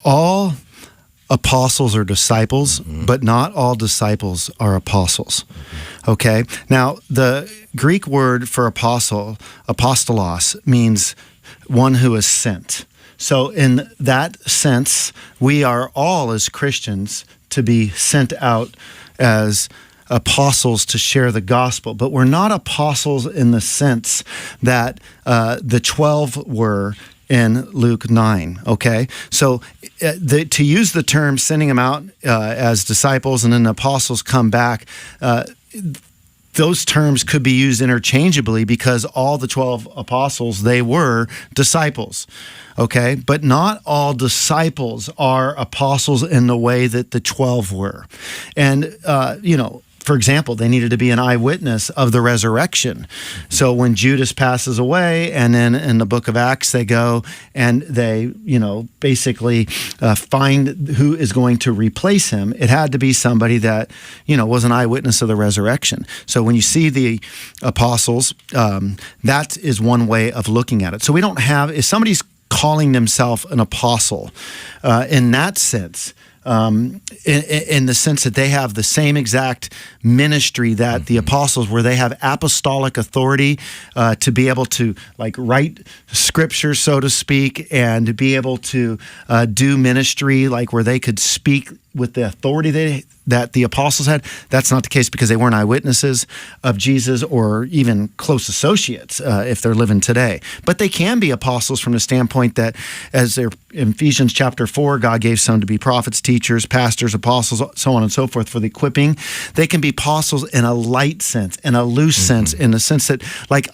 all apostles are disciples, but not all disciples are apostles. Okay? Now, the Greek word for apostle, apostolos, means one who is sent. So in that sense, we are all as Christians to be sent out as apostles to share the gospel, but we're not apostles in the sense that the 12 were in Luke 9, okay? So to use the term sending them out as disciples and then the apostles come back, those terms could be used interchangeably because all the 12 apostles, they were disciples, okay? But not all disciples are apostles in the way that the 12 were. And, for example, they needed to be an eyewitness of the resurrection. So when Judas passes away, and then in the book of Acts, they go and they, basically find who is going to replace him. It had to be somebody that, was an eyewitness of the resurrection. So when you see the apostles, that is one way of looking at it. So we don't have, if somebody's calling themselves an apostle, in that sense, in the sense that they have the same exact ministry that the apostles, where they have apostolic authority to be able to write scripture, so to speak, and to be able to do ministry, where they could speak with the authority that the apostles had. That's not the case because they weren't eyewitnesses of Jesus or even close associates if they're living today. But they can be apostles from the standpoint that, as they're in Ephesians chapter 4, God gave some to be prophets, teachers, pastors, apostles, so on and so forth for the equipping. They can be apostles in a light sense, in a loose sense, in the sense that,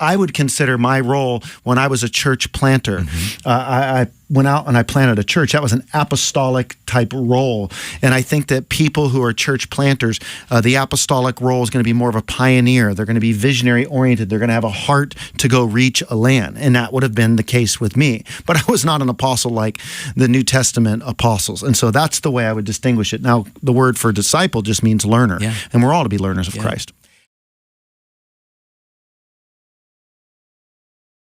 I would consider my role when I was a church planter. I went out and I planted a church. That was an apostolic type role. And I think that people who are church planters, the apostolic role is going to be more of a pioneer. They're going to be visionary oriented. They're going to have a heart to go reach a land. And that would have been the case with me. But I was not an apostle like the New Testament apostles. And so that's the way I would distinguish it. Now, the word for disciple just means learner. And we're all to be learners of Christ.